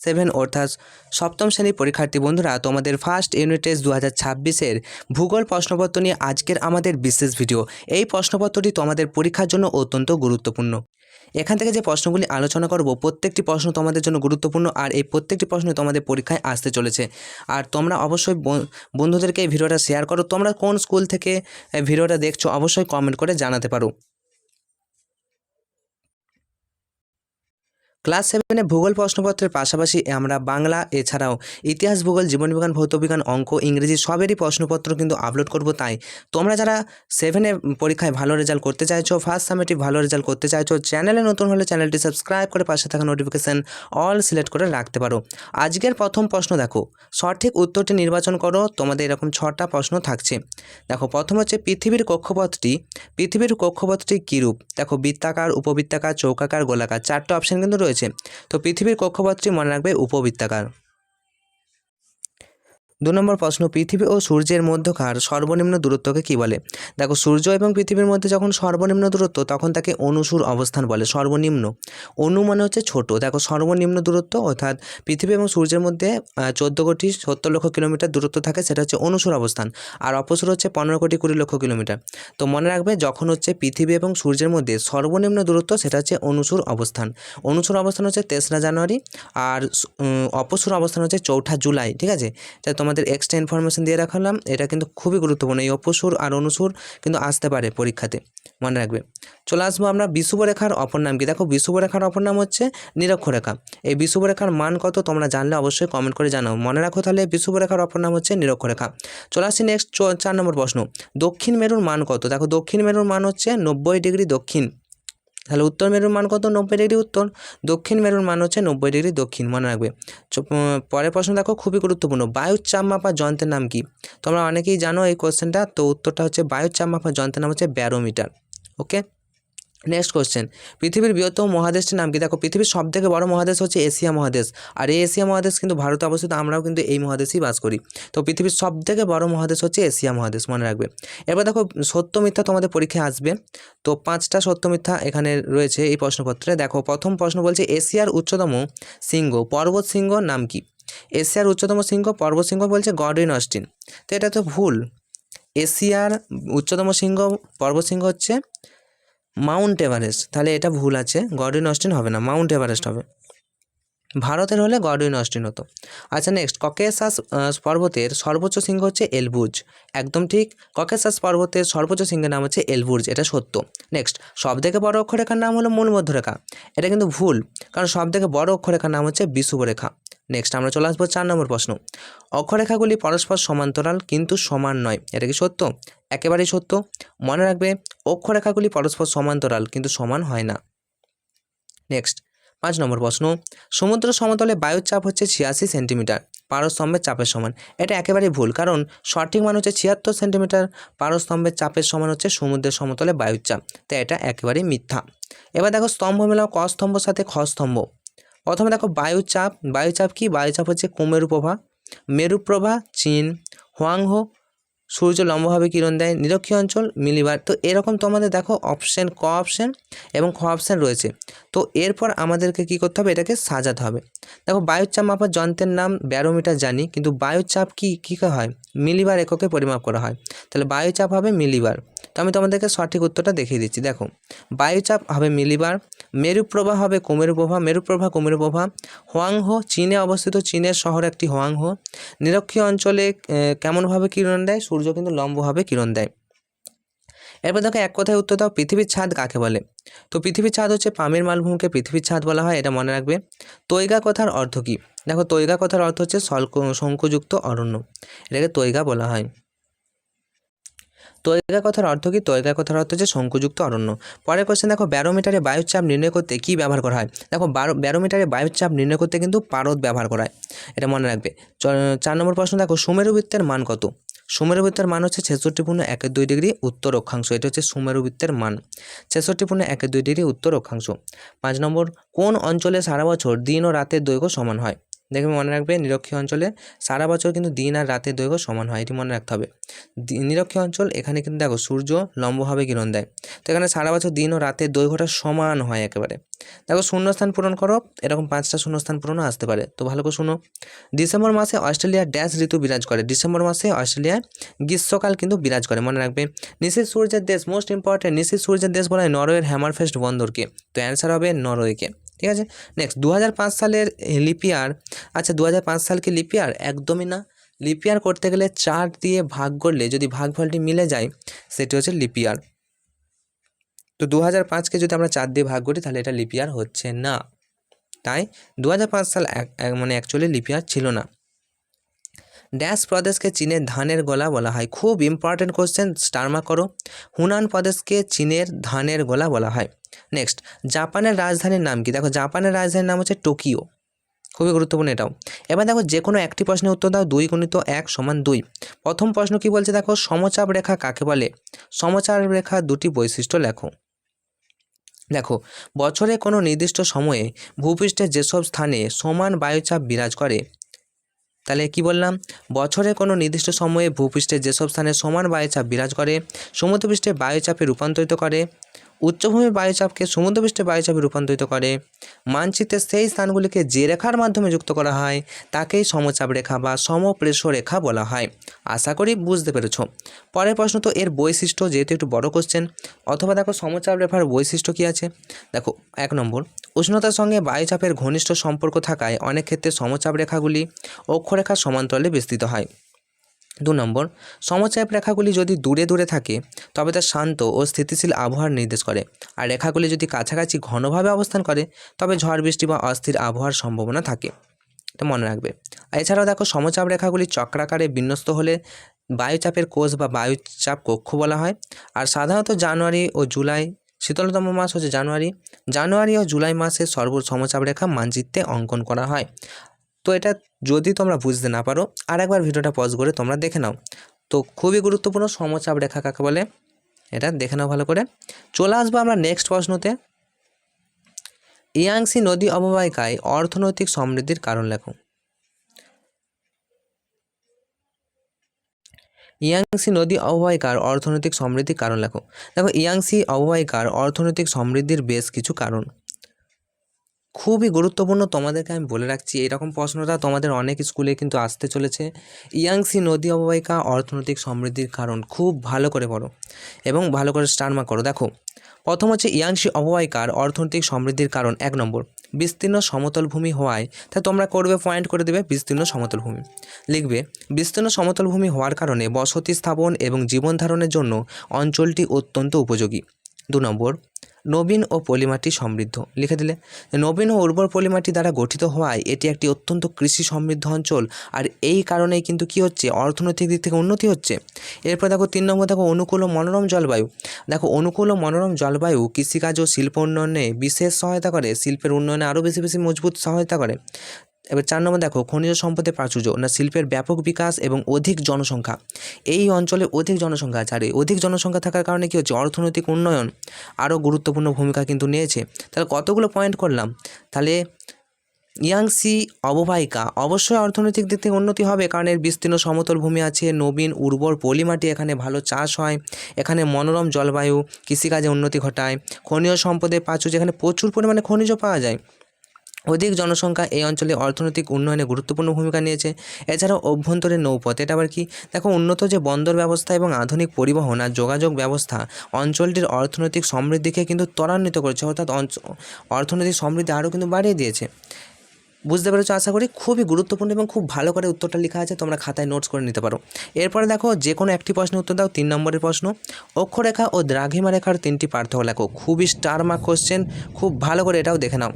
7 অর্থাৎ সপ্তম শ্রেণীর পরীক্ষার্থী বন্ধুরা, তোমাদের ফার্স্ট ইউনিট টেস্ট 2026-এর ভূগোল প্রশ্নপত্র নিয়ে আজকের আমাদের বিশেষ ভিডিও। এই প্রশ্নপত্রটি তোমাদের পরীক্ষার জন্য অত্যন্ত গুরুত্বপূর্ণ। এখান থেকে যে প্রশ্নগুলি আলোচনা করব প্রত্যেকটি প্রশ্ন তোমাদের জন্য গুরুত্বপূর্ণ, আর এই প্রত্যেকটি প্রশ্ন তোমাদের পরীক্ষায় আসতে চলেছে। আর তোমরা অবশ্যই বন্ধুদেরকে এই ভিডিওটা শেয়ার করো। তোমরা কোন স্কুল থেকে ভিডিওটা দেখছো অবশ্যই কমেন্ট করে জানাতে পারো। ক্লাস 7-এ ভূগোল প্রশ্নপত্রের পাশাপাশি আমরা বাংলা এছাড়াও ইতিহাস, ভূগোল, জীবনবিজ্ঞান, ভৌতবিজ্ঞান, অঙ্ক, ইংরেজি সবেরই প্রশ্নপত্র কিন্তু আপলোড করব। তাই তোমরা যারা 7-এ পরীক্ষায় ভালো রেজাল্ট করতে চাইছো, ফার্স্ট সামেটিভ ভালো রেজাল্ট করতে চাইছো, চ্যানেলে নতুন হলে চ্যানেলটি সাবস্ক্রাইব করে পাশে থাকা নোটিফিকেশান অল সিলেক্ট করে রাখতে পারো। আজকের প্রথম প্রশ্ন দেখো, সঠিক উত্তরটি নির্বাচন করো। তোমাদের এরকম 6টা প্রশ্ন থাকছে। দেখো, প্রথম হচ্ছে পৃথিবীর কক্ষপথটি কীরূপ? দেখো, বৃত্তাকার, উপবৃত্তাকার, চৌকাকার, গোলাকার, 4টা অপশান কিন্তু রয়েছে। তো পৃথিবীর কক্ষপথটি মনে রাখবে উপবৃত্তাকার। 2 নম্বর প্রশ্ন, পৃথিবী ও সূর্যের মধ্যকার সর্বনিম্ন দূরত্বকে কী বলে? দেখো, সূর্য এবং পৃথিবীর মধ্যে যখন সর্বনিম্ন দূরত্ব তখন তাকে অনুসুর অবস্থান বলে। সর্বনিম্ন, অনু মানে হচ্ছে ছোট। দেখো, সর্বনিম্ন দূরত্ব অর্থাৎ পৃথিবী এবং সূর্যের মধ্যে 14,70,00,000 কিলোমিটার দূরত্ব থাকে, সেটা হচ্ছে অনুসুর অবস্থান। আর অপসুর হচ্ছে 15,20,00,000 কিলোমিটার। তো মনে রাখবে, যখন হচ্ছে পৃথিবী এবং সূর্যের মধ্যে সর্বনিম্ন দূরত্ব সেটা হচ্ছে অনুসুর অবস্থান। অনুসুর অবস্থান হচ্ছে 3রা জানুয়ারি, আর অপসুর অবস্থান হচ্ছে 4ঠা জুলাই। ঠিক আছে, তোমাদের এক্সট্রা ইনফরমেশন দিয়ে রাখলাম, এটা কিন্তু খুবই গুরুত্বপূর্ণ। এই অপসুর আর অনুসুর কিন্তু আসতে পারে পরীক্ষাতে, মনে রাখবে। চলে আসবো আমরা বিষুবরেখার অপর নাম কি? দেখো, বিষুবরেখার অপর নাম হচ্ছে নিরক্ষরেখা। এই বিষুবরেখার মান কত তোমরা জানলে অবশ্যই কমেন্ট করে জানাও। মনে রাখো তাহলে, বিষুবরেখার অপর নাম হচ্ছে নিরক্ষরেখা। চলে আসছি নেক্সট 4 নম্বর প্রশ্ন, দক্ষিণ মেরুর মান কত? দেখো, দক্ষিণ মেরুর মান হচ্ছে 90 ডিগ্রি দক্ষিণ। তাহলে উত্তর মেরুর মান কত? 90 ডিগ্রি উত্তর। দক্ষিণ মেরুর মান হচ্ছে 90 ডিগ্রি দক্ষিণ, মনে রাখবে। পরের প্রশ্ন দেখো, খুবই গুরুত্বপূর্ণ, বায়ুর চাপ মাপার যন্ত্রের নাম কি? তোমরা অনেকেই জানো এই কোশ্চেনটা। তো উত্তরটা হচ্ছে বায়ুর চাপ মাপার যন্ত্রের নাম হচ্ছে ব্যারোমিটার। ওকে, নেক্সট কোশ্চেন, পৃথিবীর বৃহত্তম মহাদেশটির নাম কি? দেখো, পৃথিবীর সবথেকে বড় মহাদেশ হচ্ছে এশিয়া মহাদেশ। আর এই এশিয়া মহাদেশ কিন্তু ভারতে অবস্থিত, আমরাও কিন্তু এই মহাদেশেই বাস করি। তো পৃথিবীর সবথেকে বড় মহাদেশ হচ্ছে এশিয়া মহাদেশ, মনে রাখবে। এবার দেখো, সত্য মিথ্যা তোমাদের পরীক্ষায় আসবে। তো 5টা সত্য মিথ্যা এখানে রয়েছে এই প্রশ্নপত্রে। দেখো, প্রথম প্রশ্ন বলছে, এশিয়ার উচ্চতম শৃঙ্গ পর্বত শৃঙ্গ নাম কি? এশিয়ার উচ্চতম শৃঙ্গ পর্বত শৃঙ্গ বলছে গডউইন অস্টিন। তো এটা তো ভুল। এশিয়ার উচ্চতম শৃঙ্গ পর্বত শৃঙ্গ হচ্ছে মাউন্ট এভারেস্ট। তাহলে এটা ভুল আছে, গডউইন অস্টিন হবে না, মাউন্ট এভারেস্ট হবে। ভারতের হলে গডউইন অস্টিন হতো। আচ্ছা, নেক্সট, ককেশাস পর্বতের সর্বোচ্চ শৃঙ্গ হচ্ছে এলবুর্জ। একদম ঠিক, ককেশাস পর্বতের সর্বোচ্চ শৃঙ্গের নাম হচ্ছে এলবুর্জ, এটা সত্য। নেক্সট, সবথেকে বড় অক্ষরেখার নাম হলো মূল মধ্যরেখা। এটা কিন্তু ভুল, কারণ সবথেকে বড় অক্ষরেখার নাম হচ্ছে বিষুবরেখা। নেক্সট আমরা চলে আসবো 4 নম্বর প্রশ্ন, অক্ষরেখাগুলি পরস্পর সমান্তরাল কিন্তু সমান নয়। এটা কি সত্য? একেবারেই সত্য। মনে রাখবে, অক্ষরেখাগুলি পরস্পর সমান্তরাল কিন্তু সমান হয় না। নেক্সট 5 নম্বর প্রশ্ন, সমুদ্র সমতলে বায়ুর চাপ হচ্ছে 86 সেন্টিমিটার পারস্তম্ভের চাপের সমান। এটা একেবারেই ভুল, কারণ সঠিক মান হচ্ছে 76 সেন্টিমিটার পারস্তম্ভের চাপের সমান হচ্ছে সমুদ্রের সমতলে বায়ুর চাপ। তাই এটা একেবারেই মিথ্যা। এবার দেখো, স্তম্ভ মেলাও, ক স্তম্ভর সাথে খ স্তম্ভ। প্রথমে দেখো, বায়ুচাপ কি? বায়ুচাপ হচ্ছে কুমেরু প্রভা, মেরুপ্রভা চীন, হোয়াংহো সূর্য লম্বভাবে কিরণ দেয়, নিরক্ষীয় অঞ্চল মিলিবার। তো এরকম তোমাদের দেখো অপশান, ক অপশান এবং খ অপশান রয়েছে। তো এরপর আমাদেরকে কি করতে হবে? এটাকে সাজাতে হবে। দেখো, বায়ুর চাপ মাপার যন্ত্রের নাম ব্যারোমিটার জানি, কিন্তু বায়ুর চাপ কী হয়? মিলিবার এককে পরিমাপ করা হয়। তাহলে বায়ুচাপ হবে মিলিবার। তো আমি তোমাদেরকে সঠিক উত্তরটা দেখিয়ে দিচ্ছি। দেখো, বায়ুচাপ হবে মিলিবার, মেরুপ্রভা হবে কুমেরুপ্রভা, হোয়াংহো চীনে অবস্থিত, চীনের শহর একটি হোয়াংহো। নিরক্ষীয় অঞ্চলে কেমনভাবে কিরণ দেয়? সূর্য কিন্তু লম্বভাবে কিরণ দেয়। এরপর দেখো, এক কথায় উত্তর দাও, পৃথিবীর ছাদ কাকে বলে? তো পৃথিবীর ছাদ হচ্ছে পামির মালভূমিকে পৃথিবীর ছাদ বলা হয়, এটা মনে রাখবে। তৈগা কথার অর্থ কী? দেখো, তৈগা কথার অর্থ হচ্ছে শঙ্কুযুক্ত অরণ্য, এটাকে তৈগা বলা হয়। তৈগা কথার অর্থ কী? তৈগা কথার অর্থ হচ্ছে শঙ্কুযুক্ত অরণ্য। পরের কোশ্চেন দেখো, ব্যারোমিটারে বায়ুর চাপ নির্ণয় করতে কী ব্যবহার করা হয়? দেখো, ব্যারোমিটারে বায়ুর চাপ নির্ণয় করতে কিন্তু পারদ ব্যবহার করা হয়, এটা মনে রাখবে। 4 নম্বর প্রশ্ন দেখো, সুমেরু বৃত্তের মান কত? সুমেরু বৃত্তের মান হচ্ছে 66.12 ডিগ্রি উত্তর অক্ষাংশ। এটা হচ্ছে সুমেরু বৃত্তের মান, 66.12 ডিগ্রি উত্তর অক্ষাংশ। 5 নম্বর, কোন অঞ্চলে সারা বছর দিন ও রাতের দৈর্ঘ্য সমান হয়? দেখবে মনে রাখবে নিরক্ষীয় অঞ্চলে সারা বছর কিন্তু দিন আর রাতের দৈর্ঘ্য সমান হয়, এটি মনে রাখতে হবে। নিরক্ষীয় অঞ্চল এখানে কিন্তু দেখো সূর্য লম্বভাবে কিরণ দেয়, তো এখানে সারা বছর দিন ও রাতের দৈর্ঘ্যটা সমান হয় একেবারে। দেখো শূন্যস্থান পূরণ করো, এরকম 5টা শূন্যস্থান পূরণও আসতে পারে, তো ভালো করে শুনো। ডিসেম্বর মাসে অস্ট্রেলিয়ার ড্যাশ ঋতু বিরাজ করে, ডিসেম্বর মাসে অস্ট্রেলিয়ায় গ্রীষ্মকাল কিন্তু বিরাজ করে, মনে রাখবে। নিশীথ সূর্যের দেশ, মোস্ট ইম্পর্টেন্ট, নিশীথ সূর্যের দেশ বলা হয় নরওয়ের হ্যামারফেস্ট বন্দরকে, তো অ্যান্সার হবে নরওয়েকে। ঠিক আছে, নেক্সট 2005 সালের লিপিয়ার। আচ্ছা 2005 সাল কি লিপিয়ার? একদমই না। লিপিয়ার করতে গেলে 4 দিয়ে ভাগ করলে যদি ভাগফলটি মিলে যায় সেটি হচ্ছে লিপিয়ার। তো 2005কে যদি আমরা 4 দিয়ে ভাগ করি তাহলে এটা লিপিয়ার হচ্ছে না, তাই 2005 সাল মানে অ্যাকচুয়ালি লিপিয়ার ছিল না। ড্যাশ প্রদেশকে চীনের ধানের গোলা বলা হয়, খুব ইম্পর্টেন্ট কোশ্চেন, স্টার মার্ক করো। হুনান প্রদেশকে চীনের ধানের গোলা বলা হয়। নেক্সট, জাপানের রাজধানীর নাম কি? দেখো জাপানের রাজধানীর নাম হচ্ছে টোকিও, খুবই গুরুত্বপূর্ণ এটাও। এবার দেখো যে কোনো একটি প্রশ্নের উত্তর দাও, 2 × 1 = 2। প্রথম প্রশ্ন কি বলছে দেখো, সমচাপ রেখা কাকে বলে? সমচাপ রেখা দুটি বৈশিষ্ট্য লেখো। দেখো বছরে কোনো নির্দিষ্ট সময়ে ভূপৃষ্ঠের যেসব স্থানে সমান বায়ুচাপ বিরাজ করে, তাহলে কি বললাম, বছরে কোনো নির্দিষ্ট সময়ে ভূপৃষ্ঠের যেসব স্থানে সমান বায়ুচাপ বিরাজ করে সমুদ্রপৃষ্ঠে বায়ুচাপে রূপান্তরিত করে, উচ্চভূমির বায়ুচাপকে সমুদ্রপৃষ্ঠে বায়ুচাপে রূপান্তরিত করে, মানচিত্রের সেই স্থানগুলিকে যে রেখার মাধ্যমে যুক্ত করা হয় তাকেই সমচাপ রেখা বা সমপ্রেষ রেখা বলা হয়। আশা করি বুঝতে পেরেছ। পরের প্রশ্ন তো এর বৈশিষ্ট্য, যেহেতু একটু বড় কোশ্চেন, অথবা দেখো সমচাপ রেখার বৈশিষ্ট্য কী আছে। দেখো 1 নম্বর, উষ্ণতার সঙ্গে বায়ুচাপের ঘনিষ্ঠ সম্পর্ক থাকায় অনেক ক্ষেত্রে সমচাপ রেখাগুলি অক্ষরেখার সমান্তরালে বিস্তৃত হয়। 2 নম্বর, সমচাপ রেখাগুলি যদি দূরে দূরে থাকে তবে তা শান্ত ও স্থিতিশীল আবহাওয়ার নির্দেশ করে, আর রেখাগুলি যদি কাছাকাছি ঘনভাবে অবস্থান করে তবে ঝড় বৃষ্টি বা অস্থির আবহাওয়ার সম্ভাবনা থাকে, এটা মনে রাখবে। এছাড়াও দেখো সমচাপ রেখাগুলি চক্রাকারে বিন্যস্ত হলে বায়ুচাপের কোষ বা বায়ুচাপ কক্ষ বলা হয়। আর সাধারণত জানুয়ারি ও জুলাই, শীতলতম মাস হচ্ছে জানুয়ারি ও জুলাই মাসে সমচাপ রেখা মানচিত্রে অঙ্কন করা হয়। তো এটা যদি তোমরা বুঝতে না পারো আর একবার ভিডিওটা পজ করে তোমরা দেখে নাও। তো খুবই গুরুত্বপূর্ণ সমচাপ রেখা কাকে বলে, এটা দেখে নাও ভালো করে। চলে আসবো আমরা নেক্সট প্রশ্নতে। ইয়াংসি নদী অববাহিকায় অর্থনৈতিক সমৃদ্ধির কারণ লেখো। ইয়াংসি নদী অববাহিকার অর্থনৈতিক সমৃদ্ধির কারণ লেখো। দেখো ইয়াংসি অববাহিকার অর্থনৈতিক সমৃদ্ধির বেশ কিছু কারণ, খুবই গুরুত্বপূর্ণ, তোমাদেরকে আমি বলে রাখছি এরকম প্রশ্নটা তোমাদের অনেক স্কুলে কিন্তু আসতে চলেছে। ইয়াংসি নদী অববাহিকা অর্থনৈতিক সমৃদ্ধির কারণ, খুব ভালো করে পড়ো এবং ভালো করে স্টার মার্ক করো। দেখো প্রথম হচ্ছে ইয়াংসি অববাহিকার অর্থনৈতিক সমৃদ্ধির কারণ, 1 নম্বর, বিস্তীর্ণ সমতল ভূমি হওয়ায়, তাই তোমরা করবে পয়েন্ট করে দেবে বিস্তীর্ণ সমতল ভূমি, লিখবে বিস্তীর্ণ সমতল ভূমি হওয়ার কারণে বসতি স্থাপন এবং জীবন ধারণের জন্য অঞ্চলটি অত্যন্ত উপযোগী। 2 নম্বর, নবীন ও পলিমাটি সমৃদ্ধ, লিখে দিলে। নবীন ও উর্বর পলিমাটি দ্বারা গঠিত হওয়ায় এটি একটি অত্যন্ত কৃষি সমৃদ্ধ অঞ্চল, আর এই কারণেই কিন্তু কি হচ্ছে, অর্থনৈতিক দিক থেকে উন্নতি হচ্ছে। এরপর দেখো 3 নম্বর, দেখো অনুকূল ও মনোরম জলবায়ু। দেখো অনুকূল ও মনোরম জলবায়ু কৃষিকাজ ও শিল্প উন্নয়নে বিশেষ সহায়তা করে, শিল্পের উন্নয়নে আরও বেশি বেশি মজবুত সহায়তা করে। এবার 4 নম্বর, দেখো খনিজ সম্পদের প্রাচুর্য, না শিল্পের ব্যাপক বিকাশ এবং অধিক জনসংখ্যা, এই অঞ্চলে অধিক জনসংখ্যা আছে, আর এই অধিক জনসংখ্যা থাকার কারণে কী হচ্ছে, অর্থনৈতিক উন্নয়ন আরও গুরুত্বপূর্ণ ভূমিকা কিন্তু নিয়েছে। তাহলে কতগুলো পয়েন্ট করলাম, তাহলে ইয়াংসি অববাহিকা অবশ্যই অর্থনৈতিক দিক থেকে উন্নতি হবে, কারণ এর বিস্তীর্ণ সমতল ভূমি আছে, নবীন উর্বর পলিমাটি, এখানে ভালো চাষ হয়, এখানে মনোরম জলবায়ু কৃষিকাজে উন্নতি ঘটায়, খনিজ সম্পদের প্রাচুর্য, যেখানে প্রচুর পরিমাণে খনিজ পাওয়া যায়, অধিক জনসংখ্যা এই অঞ্চলে অর্থনৈতিক উন্নয়নে গুরুত্বপূর্ণ ভূমিকা নিয়েছে। এছাড়াও অভ্যন্তরীণ নৌপথ, এটা আবার কি, দেখো উন্নত যে বন্দর ব্যবস্থা এবং আধুনিক পরিবহন আর যোগাযোগ ব্যবস্থা অঞ্চলটির অর্থনৈতিক সমৃদ্ধিকে কিন্তু ত্বরান্বিত করেছে, অর্থাৎ অর্থনৈতিক সমৃদ্ধি আরও কিন্তু বাড়িয়ে দিয়েছে। বুঝতে পেরেছো আশা করি। খুবই গুরুত্বপূর্ণ এবং খুব ভালো করে উত্তরটা লেখা আছে, তোমরা খাতায় নোটস করে নিতে পারো। এরপরে দেখো যে কোনো একটি প্রশ্নের উত্তর দাও। 3 নম্বরের প্রশ্ন, অক্ষরেখা ও দ্রাঘিমা রেখার 3টি পার্থক্য লেখো। খুবই স্টার মার্ক কোশ্চেন, খুব ভালো করে এটাও দেখে নাও।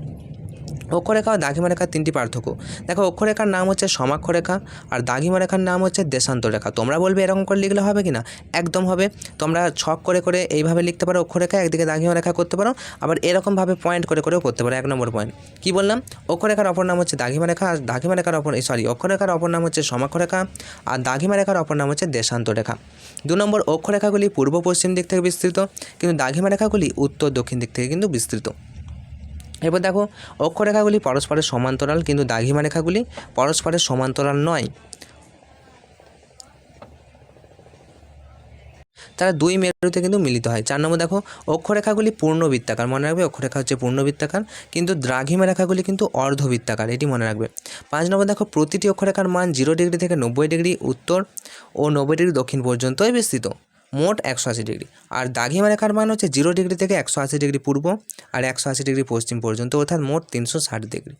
অক্ষরেখা ও দাগিমা রেখার 3টি পার্থক্য, দেখো অক্ষরেখার নাম হচ্ছে সমাক্ষরেখা আর দাগিমা রেখার নাম হচ্ছে দেশান্তর রেখা। তোমরা বলবে এরকম করে লিখলে হবে কি না, একদম হবে। তোমরা ছক করে করে এইভাবে লিখতে পারো, অক্ষরেখা একদিকে দাগিমা রেখা করতে পারো, আবার এরকমভাবে পয়েন্ট করে করেও করতে পারো। 1 নম্বর পয়েন্ট কী বললাম, অক্ষরেখার অপর নাম হচ্ছে দাগিমা রেখা, আর দাগিমা রেখার অক্ষরেখার অপর নাম হচ্ছে সমাক্ষরেখা, আর দাগিমা রেখার অপর নাম হচ্ছে দেশান্তর রেখা। 2 নম্বর, অক্ষরেখাগুলি পূর্ব পশ্চিম দিক থেকে বিস্তৃত, কিন্তু দাগিমা রেখাগুলি উত্তর দক্ষিণ দিক থেকে কিন্তু বিস্তৃত। এরপর দেখো অক্ষরেখাগুলি পরস্পরের সমান্তরাল, কিন্তু দ্রাঘিমা রেখাগুলি পরস্পরের সমান্তরাল নয়, তারা দুই মেরুতে কিন্তু মিলিত হয়। 4 নম্বর দেখো অক্ষরেখাগুলি পূর্ণবৃত্তাকার, মনে রাখবে অক্ষরেখা হচ্ছে পূর্ণবৃত্তাকার, কিন্তু দ্রাঘিমা রেখাগুলি কিন্তু অর্ধবৃত্তাকার, এটি মনে রাখবে। 5 নম্বর দেখো প্রতিটি অক্ষরেখার মান 0 ডিগ্রি থেকে 90 ডিগ্রি উত্তর ও 90 ডিগ্রি দক্ষিণ পর্যন্তই বিস্তৃত, মোট 180 ডিগ্রি। আর দ্রাঘিমা রেখার মান হচ্ছে 0 ডিগ্রি থেকে 180 ডিগ্রি পূর্ব আর 180 ডিগ্রি পশ্চিম পর্যন্ত, অর্থাৎ মোট 360 ডিগ্রি।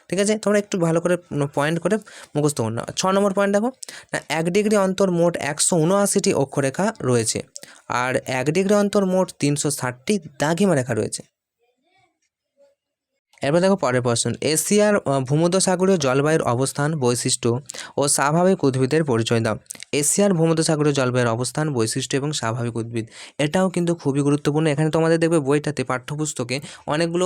ঠিক আছে, তোমরা একটু ভালো করে পয়েন্ট করে মুখস্থ করো না। 6 নম্বর পয়েন্ট দেখো না, 1 ডিগ্রি অন্তর মোট 179টি অক্ষরেখা রয়েছে, আর 1 ডিগ্রি অন্তর মোট 360টি দ্রাঘিমা রেখা রয়েছে। এরপর দেখো পরের প্রশ্ন, এশিয়ার ভূমধ্যসাগরীয় জলবায়ুর অবস্থান, বৈশিষ্ট্য ও স্বাভাবিক উদ্ভিদের পরিচয় দাও। এশিয়ার ভূমধ্যসাগরীয় জলবায়ুর অবস্থান, বৈশিষ্ট্য এবং স্বাভাবিক উদ্ভিদ, এটাও কিন্তু খুবই গুরুত্বপূর্ণ। এখানে তোমাদের দেখবে বইটাতে পাঠ্যপুস্তকে অনেকগুলো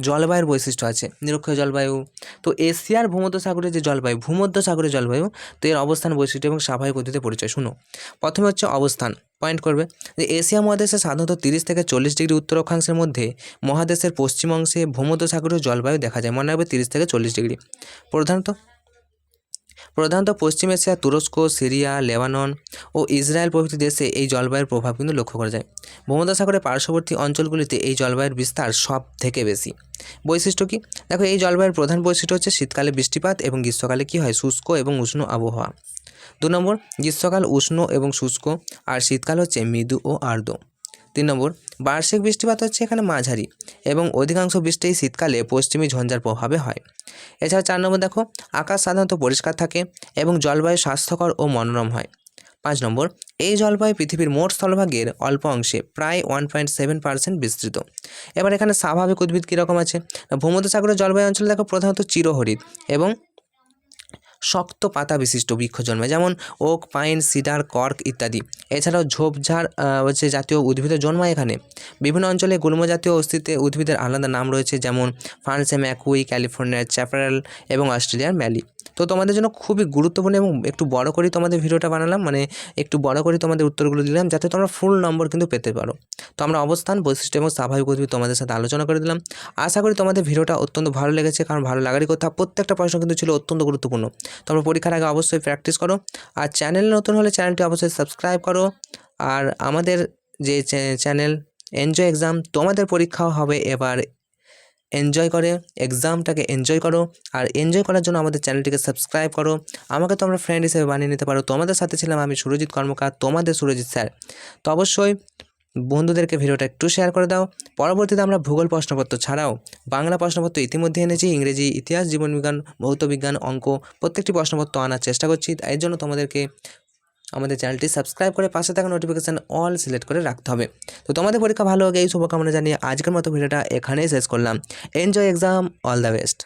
জলবায়ুর বৈশিষ্ট্য আছে, নিরক্ষীয় জলবায়ু। তো এশিয়ার ভূমধ্যসাগরীয় যে জলবায়ু, ভূমধ্যসাগরীয় জলবায়ু, তো এর অবস্থান, বৈশিষ্ট্য এবং স্বাভাবিক উদ্ভিদের পরিচয়। শুনো, প্রথমে হচ্ছে অবস্থান, পয়েন্ট করবে যে এশিয়া মহাদেশে সাধারণত 30 থেকে 40 ডিগ্রি উত্তর অক্ষাংশের মধ্যে মহাদেশের পশ্চিম অংশে ভূমধ্যসাগরীয় জলবায়ু দেখা যায়, মনে রাখবে 30 থেকে 40 ডিগ্রি। প্রধানত পশ্চিম এশিয়া, তুরস্ক, সিরিয়া, লেবানন ও ইসরায়েল প্রভৃতি দেশে এই জলবায়ুর প্রভাব কিন্তু লক্ষ্য করা যায়। ভূমধ্যসাগরের পার্শ্ববর্তী অঞ্চলগুলিতে এই জলবায়ুর বিস্তার সব থেকে বেশি। বৈশিষ্ট্য কি? দেখো এই জলবায়ুর প্রধান বৈশিষ্ট্য হচ্ছে শীতকালে বৃষ্টিপাত এবং গ্রীষ্মকালে কি হয়, শুষ্ক এবং উষ্ণ আবহাওয়া। 2 নম্বর, গ্রীষ্মকাল উষ্ণ এবং শুষ্ক, আর শীতকাল হচ্ছে মৃদু ও আর্দ্র। 3 নম্বর, বার্ষিক বৃষ্টিপাত হচ্ছে এখানে মাঝারি এবং অধিকাংশ বৃষ্টি শীতকালে পশ্চিমী ঝঞ্ঝার প্রভাবে হয়। এছাড়া 4 নম্বর দেখো আকাশ সাধারণত পরিষ্কার থাকে এবং জলবায়ু স্বাস্থ্যকর ও মনোরম হয়। 5 নম্বর, এই জলবায়ু পৃথিবীর মোট স্থলভাগের অল্প অংশে প্রায় 1.7% বিস্তৃত। এবার এখানে স্বাভাবিক উদ্ভিদ কীরকম আছে, ভূমধ্যসাগরের জলবায়ু অঞ্চলে দেখো প্রধানত চিরহরিৎ এবং শক্ত পাতা বিশিষ্ট বৃক্ষ জন্মায়, যেমন ওক, পাইন, সিডার, কর্ক ইত্যাদি। এছাড়াও ঝোপঝাড় হচ্ছে জাতীয় উদ্ভিদও জন্মায় এখানে। বিভিন্ন অঞ্চলে গুল্ম জাতীয় অস্তিত্বে উদ্ভিদের আলাদা নাম রয়েছে, যেমন ফ্রান্সে ম্যাকুই, ক্যালিফোর্নিয়ার চ্যাপারেল এবং অস্ট্রেলিয়ার ম্যালি। তো তোমাদের জন্য খুবই গুরুত্বপূর্ণ এবং একটু বড় করে তোমাদের ভিডিওটা বানালাম, মানে একটু বড় করে তোমাদের উত্তরগুলো দিলাম যাতে তোমরা ফুল নম্বর কিন্তু পেতে পারো। তো আমরা অবস্থান, বৈশিষ্ট্য এবং স্বাভাবিক উদ্ভিদ তোমাদের সাথে আলোচনা করে দিলাম। আশা করি তোমাদের ভিডিওটা অত্যন্ত ভালো লেগেছে, কারণ ভালো লাগারই কথা। প্রত্যেকটা প্রশ্ন কিন্তু ছিল অত্যন্ত গুরুত্বপূর্ণ। তোমরা পরীক্ষার আগে অবশ্যই প্র্যাকটিস করো, আর চ্যানেল নতুন হলে চ্যানেলটি অবশ্যই সাবস্ক্রাইব করো। আর আমাদের যে চ্যানেল এনজয় এক্সাম, তোমাদের পরীক্ষাও হবে এবার, এনজয় করে এক্সামটাকে এনজয় করো। আর এনজয় করার জন্য আমাদের চ্যানেলটিকে সাবস্ক্রাইব করো। আমাকে তোমরা ফ্রেন্ড হিসেবে বানিয়ে নিতে পারো। তোমাদের সাথে ছিলাম আমি সুরজিৎ কর্মকার, তোমাদের সুরজিৎ স্যার। তো অবশ্যই বন্ধুদেরকে ভিডিওটা একটু শেয়ার করে দাও। পরবর্তীতে আমরা ভূগোল প্রশ্নপত্র ছাড়াও বাংলা প্রশ্নপত্র ইতিমধ্যে এনেছি, ইংরেজি, ইতিহাস, জীবনবিজ্ঞান, ভৌতবিজ্ঞান, অঙ্ক প্রত্যেকটি প্রশ্নপত্র আনার চেষ্টা করছি। এর জন্য তোমাদেরকে আমাদের চ্যানেলটি সাবস্ক্রাইব করে পাশে থাকা নোটিফিকেশান অল সিলেক্ট করে রাখতে হবে। তো তোমাদের পরীক্ষা ভালো হোক এই শুভকামনা জানিয়ে আজকের মতো ভিডিওটা এখানেই শেষ করলাম। Enjoy exam, all the best.